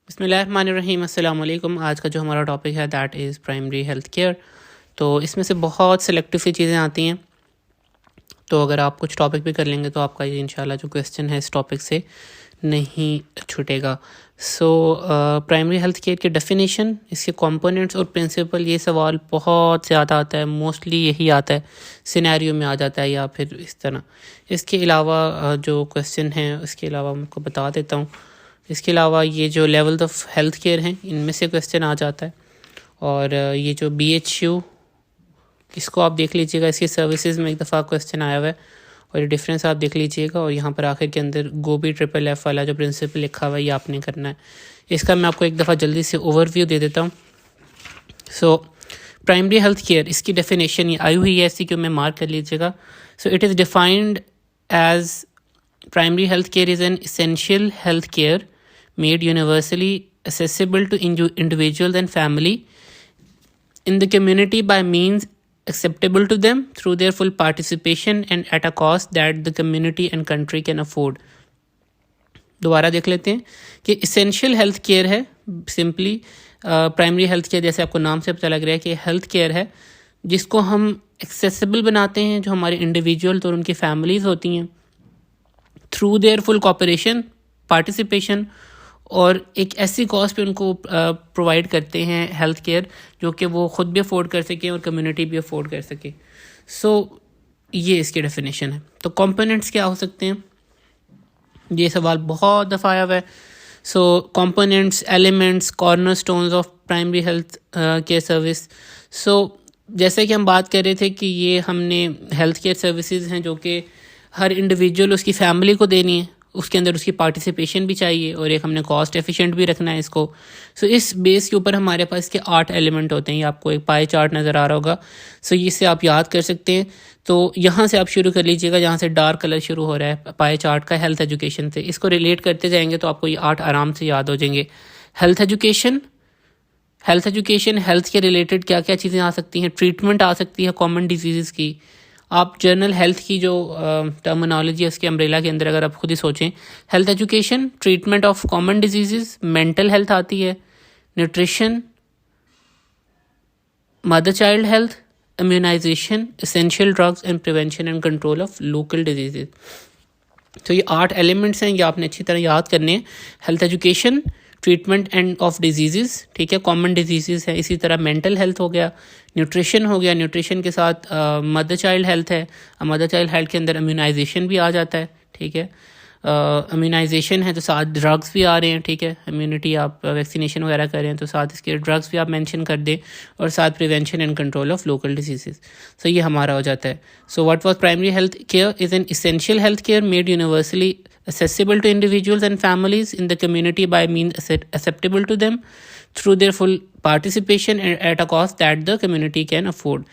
बिस्मिल्लाहिर्रहमानिर्रहीम, अस्सलाम वालेकुम। आज का जो हमारा टॉपिक है that is primary health care. तो इसमें से बहुत सेलेक्टिव सी चीज़ें आती हैं, तो अगर आप कुछ टॉपिक भी कर लेंगे तो आपका ये इंशाल्लाह जो क्वेश्चन है इस टॉपिक से नहीं छूटेगा। सो प्राइमरी हेल्थ केयर की डेफिनेशन, इसके कंपोनेंट्स और प्रिंसिपल, ये सवाल बहुत ज़्यादा आता है। मोस्टली यही आता है, सिनेरियो में आ जाता है या फिर इस तरह। इसके अलावा जो क्वेश्चन है उसके अलावा मैं आपको बता देता हूँ। इसके अलावा ये जो लेवल ऑफ हेल्थ केयर हैं इनमें से क्वेश्चन आ जाता है। और ये जो BHU, इसको आप देख लीजिएगा, इसकी सर्विसेज में एक दफ़ा क्वेश्चन आया हुआ है और ये डिफरेंस आप देख लीजिएगा। और यहाँ पर आखिर के अंदर गोबी FFF वाला जो प्रिंसिपल लिखा हुआ है ये आपने करना है। इसका मैं आपको एक दफ़ा जल्दी से ओवरव्यू दे देता हूँ। सो प्राइमरी हेल्थ केयर, इसकी डेफिनेशन ये आई हुई है, इसी को मैं मार्क कर लीजिएगा। So it is defined as primary health care is an essential health care made universally accessible to individuals and family in the community by means acceptable to them through their full participation and at a cost that the community and country can afford। दोबारा देख लेते हैं कि essential health care है, simply primary health care, जैसे आपको नाम से पता लग रहा है कि हेल्थ केयर है जिसको हम एक्सेसिबल बनाते हैं, जो हमारे इंडिविजुअल और उनकी फैमिलीज़ होती हैं, through their full cooperation, participation, और एक ऐसी कॉस्ट पे उनको प्रोवाइड करते हैं हेल्थ केयर जो कि वो ख़ुद भी अफोर्ड कर सकें और कम्युनिटी भी अफोर्ड कर सके। सो ये इसकी डेफिनेशन है। तो कंपोनेंट्स क्या हो सकते हैं, ये सवाल बहुत दफ़ा आया हुआ है। So components, elements, corner stones of primary health care service. So जैसे कि हम बात कर रहे थे कि ये हमने हेल्थ केयर सर्विसेज हैं जो कि हर इंडिविजुअल उसकी फैमिली को देनी है, उसके अंदर उसकी पार्टिसिपेशन भी चाहिए और एक हमने कॉस्ट एफिशिएंट भी रखना है इसको। सो इस बेस के ऊपर हमारे पास इसके 8 एलिमेंट होते हैं। ये आपको एक पाई चार्ट नज़र आ रहा होगा, सो इससे आप याद कर सकते हैं। तो यहाँ से आप शुरू कर लीजिएगा, जहाँ से डार्क कलर शुरू हो रहा है पाई चार्ट का, हेल्थ एजुकेशन से। इसको रिलेट करते जाएंगे तो आपको ये 8 आराम से याद हो जाएंगे। हेल्थ एजुकेशन, हेल्थ के रिलेटेड क्या क्या चीज़ें आ सकती हैं, ट्रीटमेंट आ सकती है कॉमन डिजीज़ की। आप जनरल हेल्थ की जो टर्मिनोलॉजी है उसके अम्ब्रेला के अंदर अगर आप खुद ही सोचें, health education, treatment of common disease, mental health आती है, nutrition, mother child health, immunisation, essential drugs and prevention and control of local disease. तो ये 8 एलिमेंट्स हैं, ये आपने अच्छी तरह याद करने हैं। Health education, treatment end of disease, ठीक है, कॉमन डिजीज़ है। इसी तरह मेंटल हेल्थ हो गया, न्यूट्रिशन हो गया, न्यूट्रिशन के साथ मदर चाइल्ड हेल्थ है, मदर चाइल्ड हेल्थ के अंदर इम्यूनाइजेशन भी आ जाता है, ठीक है। इम्यूनाइजेशन है तो साथ ड्रग्स भी आ रहे हैं, ठीक है, इम्यूनिटी आप वैक्सीनेशन वगैरह कर रहे हैं तो साथ इसके ड्रग्स भी आप मेंशन कर दें, और साथ prevention and control of local disease. So ये हमारा हो जाता है। So what was primary health care is an essential health care made universally accessible to individuals and families in the community by means acceptable to them through their full participation at a cost that the community can afford।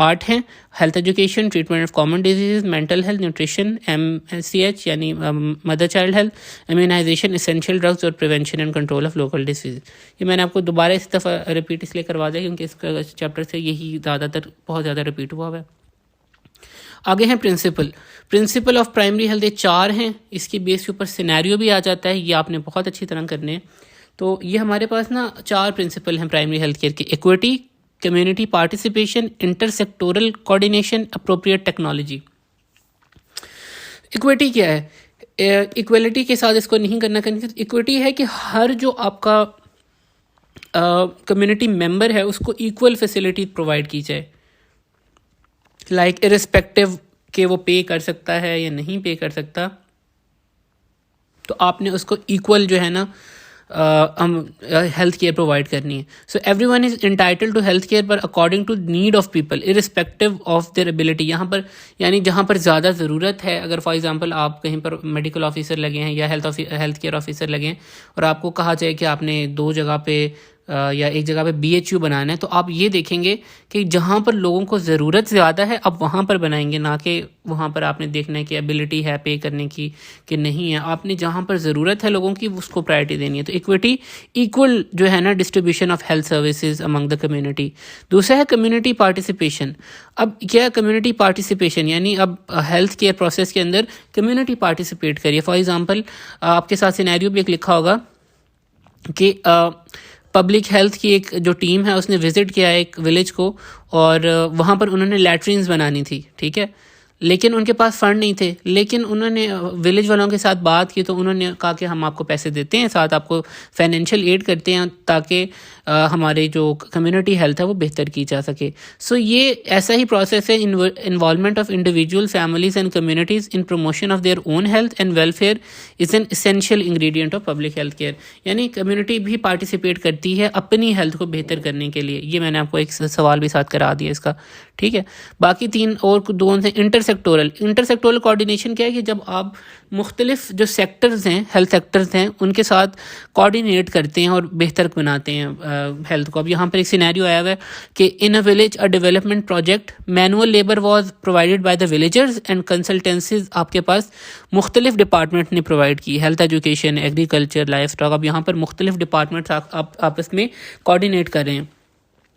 8 हैं, health education, treatment of common disease, mental health, nutrition, MCH यानी mother child health, immunisation, essential drugs और prevention and control of local disease. ये मैंने आपको दोबारा इस दफ़ा repeat इसलिए करवा दिया क्योंकि इसका चैप्टर से यही ज़्यादातर बहुत ज़्यादा रिपीट हुआ है। आगे हैं प्रिंसिपल ऑफ प्राइमरी हेल्थ, ये 4 हैं। इसके बेस के ऊपर सिनेरियो भी आ जाता है, ये आपने बहुत अच्छी तरह करने हैं। तो ये हमारे पास ना 4 प्रिंसिपल हैं प्राइमरी हेल्थ केयर के: equity, community participation, intersectoral coordination, appropriate technology. Equity क्या है? इक्वलिटी के साथ इसको नहीं करना। इक्विटी है कि हर जो आपका कम्युनिटी मेंबर है उसको इक्वल फैसिलिटी प्रोवाइड की जाए, लाइक इरिस्पेक्टिव कि वो पे कर सकता है या नहीं पे कर सकता, तो आपने उसको इक्वल जो है ना हेल्थ केयर प्रोवाइड करनी है। So everyone is entitled to health care पर according to need of people irrespective of their ability. यहाँ पर यानी जहाँ पर ज़्यादा ज़रूरत है, अगर फॉर एग्जांपल आप कहीं पर मेडिकल ऑफिसर लगे हैं या हेल्थ केयर ऑफिसर लगे हैं और आपको कहा जाए कि आपने 2 जगह पे या एक जगह पे BHU बनाना है, तो आप ये देखेंगे कि जहाँ पर लोगों को ज़रूरत ज़्यादा है आप वहाँ पर बनाएंगे, ना कि वहाँ पर आपने देखना है कि एबिलिटी है पे करने की कि नहीं है। आपने जहाँ पर ज़रूरत है लोगों की उसको प्रायोरिटी देनी है। तो इक्विटी, इक्वल जो है ना distribution of health services among the community. दूसरा है कम्युनिटी पार्टिसिपेशन। अब क्या है कम्युनिटी पार्टिसिपेशन? यानी अब हेल्थ केयर प्रोसेस के अंदर कम्युनिटी पार्टिसिपेट करिए। फॉर एग्जाम्पल आपके साथ सिनेरियो भी एक लिखा होगा कि पब्लिक हेल्थ की एक जो टीम है उसने विज़िट किया एक विलेज को, और वहाँ पर उन्होंने लैट्रिन्स बनानी थी, ठीक है, लेकिन उनके पास फ़ंड नहीं थे। लेकिन उन्होंने विलेज वालों के साथ बात की, तो उन्होंने कहा कि हम आपको पैसे देते हैं, साथ आपको फाइनेंशियल एड करते हैं, ताकि हमारे जो कम्युनिटी हेल्थ है वो बेहतर की जा सके। सो ये ऐसा ही प्रोसेस है, involvement of individual families and communities in promotion of their own health and welfare is an essential ingredient of public health care. यानी कम्युनिटी भी पार्टिसिपेट करती है अपनी हेल्थ को बेहतर करने के लिए। ये मैंने आपको एक सवाल भी साथ करा दिया इसका, ठीक है। बाकी 3 और 2 से इंटरसेक्टोरल कोऑर्डिनेशन क्या है कि जब आप मुख्तलिफ जो सेक्टर्स हैं, हेल्थ सेक्टर्स हैं, उनके साथ कोऑर्डिनेट करते हैं और बेहतर बनाते हैं हेल्थ को। अब यहाँ पर एक सिनेरियो आया हुआ है कि in a village a development project, manual labour was provided by the villagers and consultancies आपके पास मुख्तलिफ डिपार्टमेंट ने प्रोवाइड की, health, education, agriculture, livestock. अब यहाँ पर मुख्तलिफ डिपार्टमेंट्स आपस में कोऑर्डिनेट कर रहे हैं।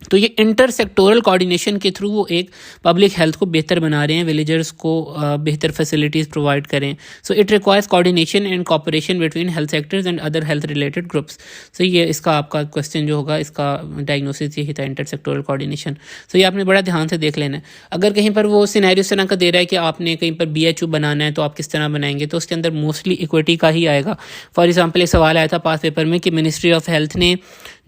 तो ये इंटरसेक्टोरल कोऑर्डिनेशन के थ्रू वो एक पब्लिक हेल्थ को बेहतर बना रहे हैं, विलेजर्स को बेहतर फैसिलिटीज़ प्रोवाइड करें। So it requires coordination and cooperation between health sectors and other health related groups. So ये इसका आपका क्वेश्चन जो होगा, इसका डायग्नोसिस यही था, इंटरसेक्टोरल कोऑर्डिनेशन। सो ये आपने बड़ा ध्यान से देख लेना है। अगर कहीं पर वो सिनेरियो इस तरह का दे रहा है कि आपने कहीं पर BHO बनाना है, तो आप किस तरह बनाएंगे, तो उसके अंदर मोस्टली इक्विटी का ही आएगा। फॉर एग्जाम्पल एक सवाल आया था पास पेपर में कि मिनिस्ट्री ऑफ हेल्थ ने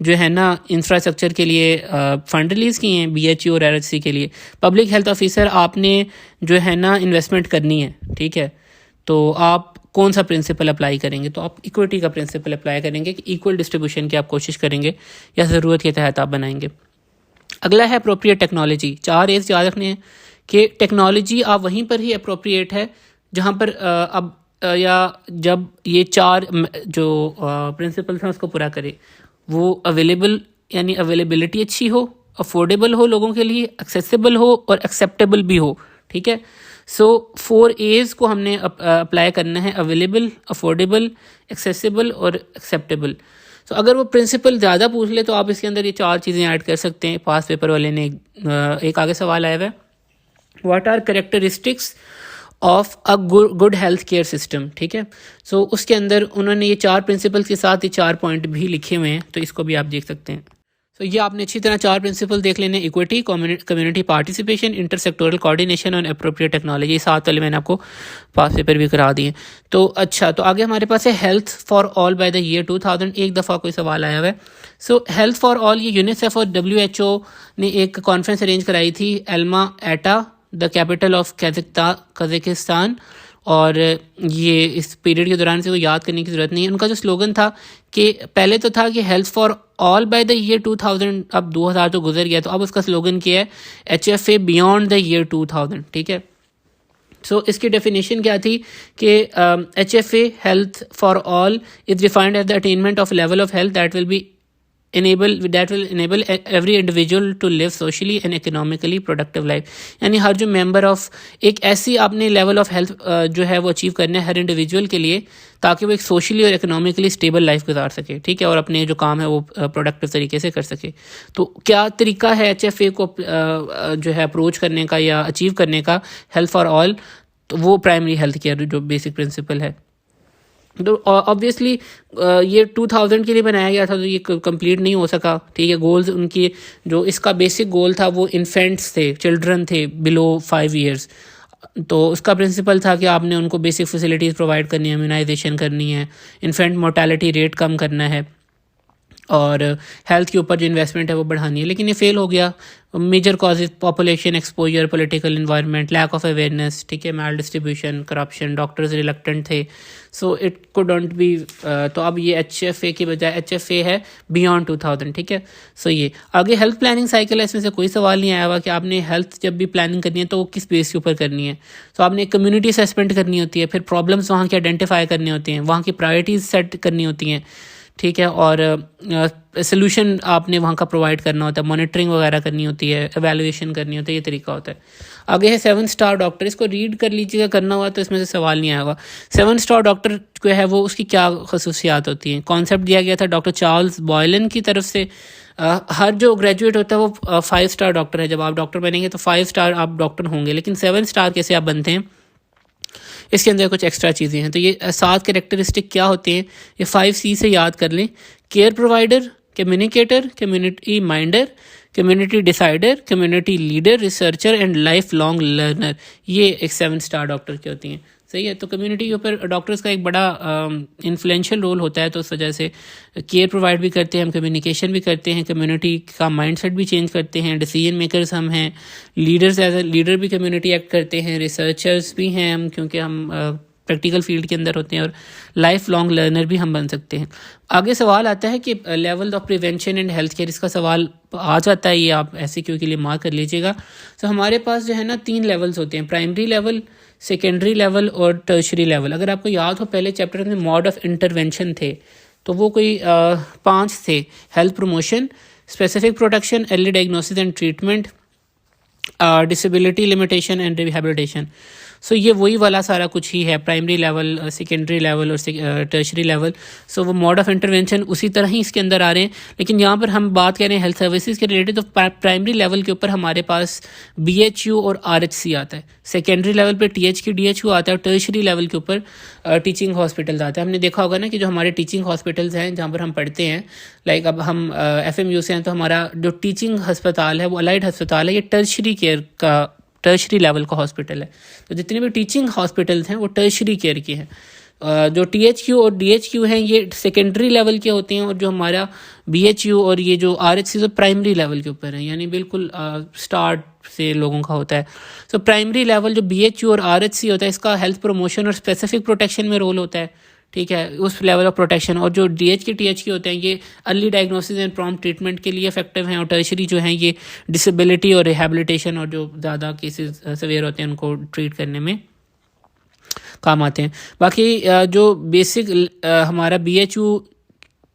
जो है ना इंफ्रास्ट्रक्चर के लिए फ़ंड रिलीज़ किए हैं BHO और RHC के लिए। पब्लिक हेल्थ ऑफिसर आपने जो है ना इन्वेस्टमेंट करनी है, ठीक है, तो आप कौन सा प्रिंसिपल अप्लाई करेंगे, तो आप इक्विटी का प्रिंसिपल अप्लाई करेंगे कि इक्वल डिस्ट्रीब्यूशन की आप कोशिश करेंगे या ज़रूरत के तहत आप बनाएंगे। अगला है अप्रोप्रिएट टेक्नोलॉजी। 4 A's याद रखने हैं कि टेक्नोलॉजी आप वहीं पर ही अप्रोप्रिएट है जहाँ पर या जब ये 4 जो प्रिंसिपल्स हैं उसको पूरा करे। वो अवेलेबल यानी अवेलेबिलिटी अच्छी हो, अफोर्डेबल हो लोगों के लिए, एक्सेसिबल हो और एक्सेप्टेबल भी हो, ठीक है। सो 4 A's को हमने अप्लाई करना है, अवेलेबल, अफोर्डेबल, एक्सेसिबल और एक्सेप्टेबल। तो अगर वो प्रिंसिपल ज़्यादा पूछ ले तो आप इसके अंदर ये 4 चीज़ें ऐड कर सकते हैं। पास पेपर वाले ने एक आगे सवाल आया हुआ है, what are characteristics of a good health care system, ठीक है। सो उसके अंदर उन्होंने ये 4 प्रिंसिपल के साथ ये 4 पॉइंट भी लिखे हुए हैं, तो इसको भी आप देख सकते हैं। तो ये आपने अच्छी तरह 4 प्रिंसिपल देख लेने, equity, community participation, intersectoral coordination और एप्रोप्रिएट टेक्नोलॉजी। 7 वाले मैंने आपको पास पेपर भी करा दिए। तो अच्छा, तो आगे हमारे पास है health for all by the year 2000। एक दफ़ा कोई सवाल आया हुआ है। सो हेल्थ फॉर ऑल ये यूनिसेफ और WHO ने एक कॉन्फ्रेंस अरेंज कराई थी, Elma Etah, the capital of Kazakhstan. और ये इस पीरियड के दौरान से वो याद करने की ज़रूरत नहीं है। उनका जो स्लोगन था कि पहले तो था कि health for all by the year 2000, अब 2000 तो गुजर गया, तो अब उसका स्लोगन क्या है, HFA बियॉन्ड द ईयर 2000, ठीक है। सो इसकी डेफिनेशन क्या थी कि HFA health for all is defined as the attainment of level of health that will enable every individual to live socially and economically productive life। यानी हर जो मेंबर ऑफ एक ऐसी आपने लेवल ऑफ हेल्थ जो है वो अचीव करना है हर इंडिविजुअल के लिए, ताकि वो एक सोशली और इकोनॉमिकली स्टेबल लाइफ गुजार सके, ठीक है, और अपने जो काम है वो प्रोडक्टिव तरीके से कर सके। तो क्या तरीका है HFA को जो है अप्रोच करने का या अचीव करने का, हेल्थ फॉर ऑल, तो वो प्राइमरी हेल्थ केयर जो बेसिक प्रिंसिपल है। तो ऑब्वियसली ये 2000 के लिए बनाया गया था, तो ये कंप्लीट नहीं हो सका, ठीक है। गोल्स उनकी जो इसका बेसिक गोल था वो इन्फेंट्स थे, चिल्ड्रन थे बिलो 5 years। तो उसका प्रिंसिपल था कि आपने उनको बेसिक फैसिलिटीज़ प्रोवाइड करनी है, इम्यूनाइजेशन करनी है, इन्फेंट मोर्टेलिटी रेट कम करना है, और हेल्थ के ऊपर जो इन्वेस्टमेंट है वो बढ़ानी है। लेकिन ये फेल हो गया। Major causes population exposure, political environment, lack of awareness, ठीक है, maldistribution, corruption, doctors reluctant थे। So it couldn't be. तो अब ये HFA की बजाय HFA है बियॉन्ड 2000, ठीक है। सो ये आगे हेल्थ प्लानिंग साइकिल है, इसमें से कोई सवाल नहीं आया हुआ कि आपने हेल्थ जब भी प्लानिंग करनी है तो वो किस बेस के ऊपर करनी है। तो आपने कम्युनिटी असेसमेंट करनी होती है, फिर प्रॉब्लम्स वहाँ की आइडेंटिफाई करनी होती हैं, वहाँ की प्रायोरिटीज़ सेट करनी होती हैं, ठीक है, और सोल्यूशन आपने वहाँ का प्रोवाइड करना होता है, मॉनिटरिंग वगैरह करनी होती है, एवेल्युएशन करनी होती है, ये तरीका होता है। आगे है 7 स्टार डॉक्टर। इसको रीड कर लीजिएगा, करना हुआ तो इसमें से सवाल नहीं आएगा। 7 स्टार डॉक्टर जो है वो उसकी क्या खसूसियात होती हैं। कॉन्सेप्ट दिया गया था डॉक्टर चार्ल्स बॉयलन की तरफ से। हर जो ग्रेजुएट होता है वो 5 स्टार डॉक्टर है। जब आप डॉक्टर बनेंगे तो 5 स्टार आप डॉक्टर होंगे, लेकिन 7 स्टार कैसे आप बनते हैं, इसके अंदर कुछ एक्स्ट्रा चीज़ें हैं। तो ये 7 कैरेक्टरिस्टिक क्या होते हैं, ये 5C से याद कर लें care provider, communicator, community minder, community decider, community leader, researcher and life long learner. ये एक 7 स्टार डॉक्टर की होती हैं। सही है। तो कम्युनिटी के ऊपर डॉक्टर्स का एक बड़ा इन्फ्लुएंशियल रोल होता है, तो उस वजह से केयर प्रोवाइड भी करते हैं हम, कम्युनिकेशन भी करते हैं, कम्युनिटी का माइंडसेट भी चेंज करते हैं, डिसीजन मेकर्स हम हैं, लीडर्स एज ए लीडर भी कम्युनिटी एक्ट करते हैं, रिसर्चर्स भी हैं हम क्योंकि हम प्रैक्टिकल फील्ड के अंदर होते हैं, और लाइफ लॉन्ग लर्नर भी हम बन सकते हैं। आगे सवाल आता है कि level of prevention and health care, इसका सवाल आ जाता है, ये आप ऐसे क्यों के लिए मार्क कर लीजिएगा। तो हमारे पास जो है ना 3 लेवल्स होते हैं, प्राइमरी लेवल, सेकेंडरी लेवल और टर्शरी लेवल। अगर आपको याद हो पहले चैप्टर में मोड ऑफ इंटरवेंशन थे, तो वो कोई 5 थे। Health promotion, specific protection, early diagnosis and treatment, disability limitation and rehabilitation. So ये वही वाला सारा कुछ ही है, प्राइमरी लेवल, सेकेंडरी लेवल और टर्शरी लेवल। सो वो मोड ऑफ इंटरवेंशन उसी तरह ही इसके अंदर आ रहे हैं, लेकिन यहाँ पर हम बात कर रहे हैं हेल्थ सर्विसेज के रिलेटेड। तो प्राइमरी लेवल के ऊपर हमारे पास BHU और RHC आता है, सेकेंडरी लेवल पे THQ DHQ आता है, और टर्शरी लेवल के ऊपर टीचिंग हॉस्पिटल्स आता है। हमने देखा होगा ना कि जो हमारे टीचिंग हॉस्पिटल्स हैं जहाँ पर हम पढ़ते हैं, लाइक अब हम FMU से हैं, तो हमारा जो टीचिंग अस्पताल है वो अलाइड अस्पताल है, ये टर्शरी केयर का, टर्शरी लेवल का हॉस्पिटल है। तो जितने भी टीचिंग हॉस्पिटल्स हैं वो टर्शरी केयर के हैं। जो THQ और DHQ हैं ये सेकेंडरी लेवल के होते हैं, और जो हमारा BHU और ये जो RHC तो प्राइमरी लेवल के ऊपर है, यानी बिल्कुल स्टार्ट से लोगों का होता है। तो प्राइमरी लेवल जो BHU और RHC होता है, इसका हेल्थ प्रमोशन और स्पेसिफिक प्रोटेक्शन में रोल होता है, ठीक है, उस लेवल ऑफ प्रोटेक्शन। और जो DHQ THQ होते हैं ये early diagnosis and prompt treatment के लिए इफेक्टिव हैं, और टर्शरी जो हैं ये डिसेबिलिटी और रिहैबिलिटेशन और जो ज़्यादा केसेस सवेयर होते हैं उनको ट्रीट करने में काम आते हैं। बाकी जो बेसिक हमारा BHU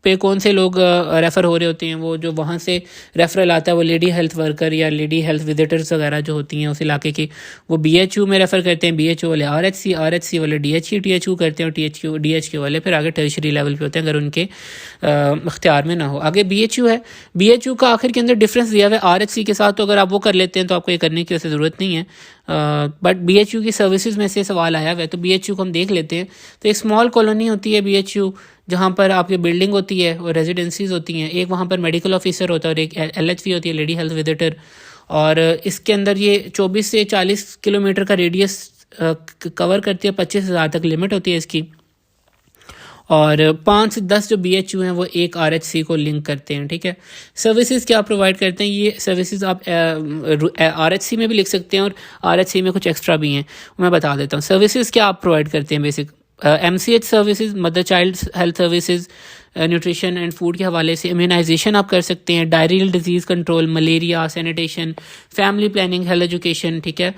पे कौन से लोग रेफ़र हो रहे होते हैं, वो जो वहाँ से रेफरल आता है वो लेडी हेल्थ वर्कर या लेडी हेल्थ विजिटर्स वगैरह जो होती हैं उस इलाके की, वो BHU में रेफ़र करते हैं, BHU वाले RHC वाले DHQ THQ करते हैं, और DHQ वाले फिर आगे टर्शरी लेवल पे होते हैं अगर उनके इख्तियार में ना हो। आगे BHU है, BHU का आखिर के अंदर डिफरेंस दिया हुआ है RHC के साथ, तो अगर आप वो कर लेते हैं तो आपको ये करने की वैसे ज़रूरत नहीं है। बट BHU की सर्विसेज में से सवाल आया हुआ है, तो BHU को हम देख लेते हैं। तो एक स्मॉल कॉलोनी होती है BHU, जहाँ पर आपकी बिल्डिंग होती है और रेजिडेंसीज होती हैं, एक वहाँ पर मेडिकल ऑफिसर होता है और एक LHV होती है, लेडी हेल्थ विजिटर। और इसके अंदर ये 24 से 40 किलोमीटर का रेडियस कवर करती है, 25,000 तक लिमिट होती है इसकी, और 5 से 10 जो BHU हैं वो एक RHC को लिंक करते हैं, ठीक है। सर्विसेज क्या प्रोवाइड करते हैं, ये सर्विसेज आप RHC में भी लिख सकते हैं और RHC में कुछ एक्स्ट्रा भी हैं, मैं बता देता हूँ। सर्विसेज क्या आप प्रोवाइड करते हैं, basic MCH services, mother child health services, nutrition and food के हवाले से, इम्यूनाइजेशन आप कर सकते हैं, diarrhoeal disease control, malaria, sanitation, family planning, health education, ठीक है,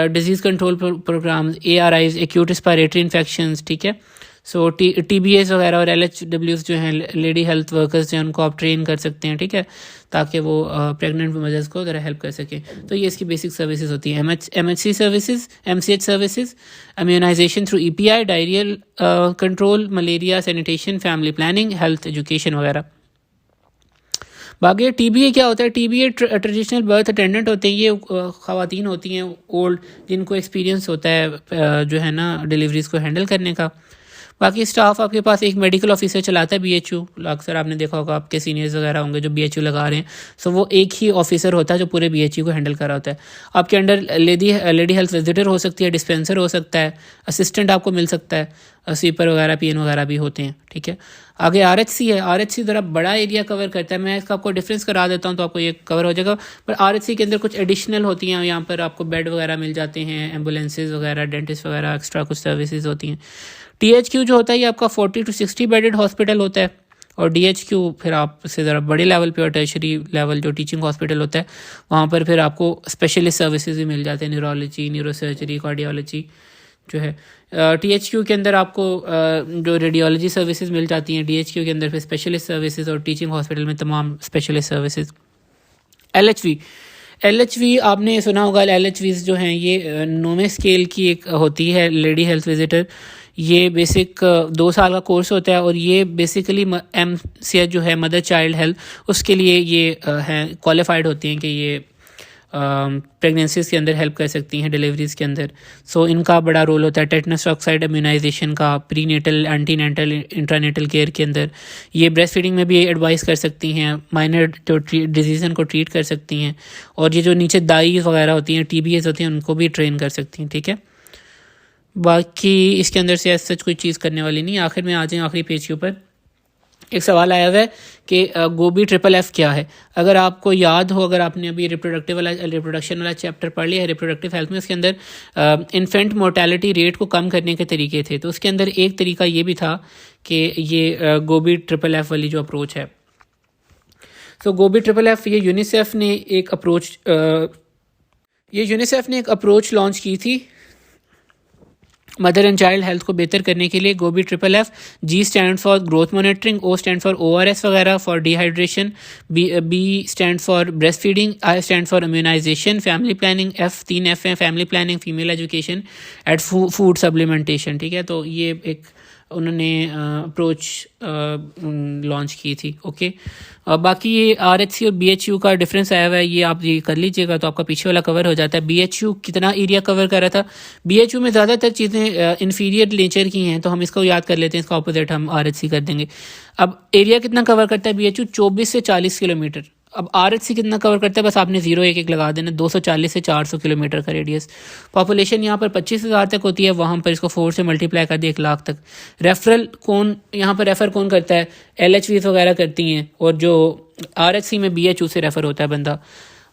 disease control programmes, ARIs, acute respiratory infections, ठीक है। सो TBS वगैरह और LHWs जो हैं लेडी हेल्थ वर्कर्स जो हैं उनको आप ट्रेन कर सकते हैं, ठीक है, ताकि वो प्रेग्नेंट मदर्स को ज़रा हेल्प कर सकें। तो ये इसकी बेसिक सर्विसेज होती हैं। MHC services, MCH services, immunisation through EPI, diarrhoeal control, malaria, sanitation, family planning, health education वगैरह। बाकी TBA क्या होता है, TBA ट्रेडिशनल बर्थ अटेंडेंट होते हैं, ये ख़वातीन होती हैं ओल्ड, जिनको एक्सपीरियंस होता है जो है ना डिलीवरीज़ को हैंडल करने का। बाकी स्टाफ आपके पास एक मेडिकल ऑफिसर चलाता है BHU, अक्सर आपने देखा होगा आपके सीनियर्स वगैरह होंगे जो BHU लगा रहे हैं, सो वो एक ही ऑफिसर होता है जो पूरे BHU को हैंडल कर रहा होता है। आपके अंडर लेडी हेल्थ विजिटर हो सकती है, डिस्पेंसर हो सकता है, असिस्टेंट आपको मिल सकता है, स्वीपर वगैरह PN वगैरह भी होते हैं, ठीक है। आगे RHC है, RHC ज़रा बड़ा एरिया कवर करता है, मैं इसका आपको डिफरेंस करा देता हूँ तो आपको ये कवर हो जाएगा। पर RHC के अंदर कुछ एडिशनल होती हैं, यहाँ पर आपको बेड वगैरह मिल जाते हैं, एम्बुलेंसेज वगैरह, डेंटिस्ट वगैरह, एक्स्ट्रा कुछ सर्विसेज होती हैं। THQ जो होता है ये आपका 40 to 60 बेडेड हॉस्पिटल होता है, और DHQ फिर आपसे ज़रा बड़े लेवल पे और टर्शरी लेवल जो टीचिंग हॉस्पिटल होता है वहाँ पर फिर आपको स्पेशलिस्ट सर्विसेज भी मिल जाते हैं, न्यूरोलॉजी, न्यूरोसर्जरी, कार्डियोलॉजी जो है। THQ के अंदर आपको जो रेडियोलॉजी सर्विसेज मिल जाती हैं, DHQ के अंदर फिर स्पेशलिस्ट सर्विसेज, और टीचिंग हॉस्पिटल में तमाम स्पेशलिस्ट सर्विसेज। LHV आपने सुना होगा, LHVs जो हैं ये 9वें स्केल की एक होती है लेडी हेल्थ विजिटर। ये बेसिक 2 साल का कोर्स होता है, और ये बेसिकली MCH जो है मदर चाइल्ड हेल्थ, उसके लिए ये हैं क्वालिफाइड होती हैं कि ये प्रेगनेंसीज़ के अंदर हेल्प कर सकती हैं, डिलीवरीज़ के अंदर। सो इनका बड़ा रोल होता है टेटनस टॉक्साइड इम्यूनाइजेशन का, prenatal, antenatal, intranatal care के अंदर। ये ब्रेस्ट फीडिंग में भी एडवाइस कर सकती हैं, माइनर जो डिजीज़न को ट्रीट कर सकती हैं, और ये जो नीचे दाई वगैरह होती हैं, TBAs होती हैं, उनको भी ट्रेन कर सकती हैं, ठीक है। बाकी इसके अंदर से सच कोई चीज़ करने वाली नहीं। आखिर में आ जाएँ आखिरी पेज के ऊपर, एक सवाल आया हुआ है कि गोबी FFF क्या है। अगर आपको याद हो, अगर आपने अभी रिप्रोडक्शन वाला चैप्टर पढ़ लिया है रिप्रोडक्टिव हेल्थ में, उसके अंदर इन्फेंट मोर्टेलिटी रेट को कम करने के तरीके थे, तो उसके अंदर एक तरीका ये भी था कि ये गोबी FFF वाली जो अप्रोच है। तो गोबी FFF ये यूनिसेफ ने एक अप्रोच लॉन्च की थी मदर एंड चाइल्ड हेल्थ को बेहतर करने के लिए। GOBI FFF, G stand for growth monitoring, O stand for ORS वगैरह for dehydration, B stand for breast feeding, I stand for immunisation, family planning, तीन F है, family planning, female education and food supplementation, ठीक है। तो ये एक उन्होंने approach launch की थी, ओके। बाकी ये RHC और BHU का डिफरेंस आया हुआ है, ये आप ये कर लीजिएगा तो आपका पीछे वाला कवर हो जाता है। BHU कितना एरिया कवर कर रहा था, BHU में ज़्यादातर चीज़ें इन्फीरियर नेचर की हैं, तो हम इसको याद कर लेते हैं, इसका ऑपोजिट हम RHC कर देंगे। अब एरिया कितना कवर करता है BHU, 24 से 40 किलोमीटर। अब RHC कितना कवर करता है, बस आपने 0-1-1 लगा देना, 240 से 400 किलोमीटर का रेडियस। पॉपुलेशन यहाँ पर 25,000 तक होती है, वहाँ पर इसको 4 से मल्टीप्लाई कर दिए 1 लाख तक। रेफरल कौन यहाँ पर रेफ़र कौन करता है, LHVs वगैरह करती हैं, और जो RHC में BHU से रेफ़र होता है बंदा।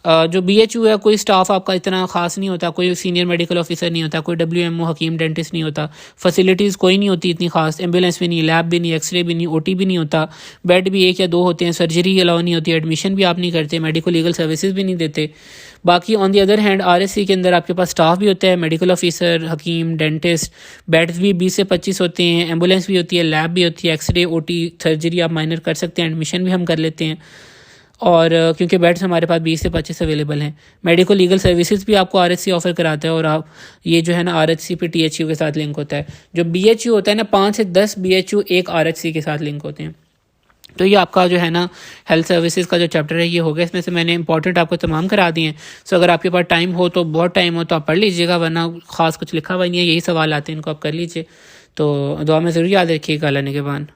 जो BHU है, कोई स्टाफ आपका इतना खास नहीं होता, कोई सीनियर मेडिकल ऑफिसर नहीं होता, कोई WMO हकीम डेंटिस्ट नहीं होता, फैसिलिटीज़ कोई नहीं होती इतनी खास, एम्बुलेंस भी नहीं, लैब भी नहीं, एक्सरे भी नहीं, OT भी नहीं होता, बेड भी 1 या 2 होते हैं, सर्जरी अलाउ नहीं होती, एडमिशन भी आप नहीं करते, मेडिको लीगल सर्विसेज भी नहीं देते। बाकी on the other hand RHC के अंदर आपके पास स्टाफ भी होता है, मेडिकल ऑफिसर, हकीम, डेंटिस्ट, बेड्स भी 20 से 25 होते हैं, एम्बुलेंस भी होती है, लैब भी होती है, एक्सरे, OT, सर्जरी आप माइनर कर सकते हैं, एडमिशन भी हम कर लेते हैं, और क्योंकि बेड्स हमारे पास 20 से 25 अवेलेबल हैं। मेडिको लीगल सर्विसेज भी आपको RHC ऑफर कराता है, और आप ये जो है ना RHC पे THU के साथ लिंक होता है। जो BHU होता है ना, 5 से 10 BHU एक RHC के साथ लिंक होते हैं। तो ये आपका जो है ना हेल्थ सर्विसेज का जो चैप्टर है ये हो गया। इसमें से मैंने इंपॉर्टेंट आपको तमाम करा दिए हैं। सो अगर आपके पास टाइम हो तो, बहुत टाइम हो तो आप पढ़ लीजिएगा, वरना खास कुछ लिखा हुआ नहीं है, यही सवाल आते हैं, इनको आप कर लीजिए। तो दुआ में ज़रूर याद रखिएगा। अल्लाह ने के बाद।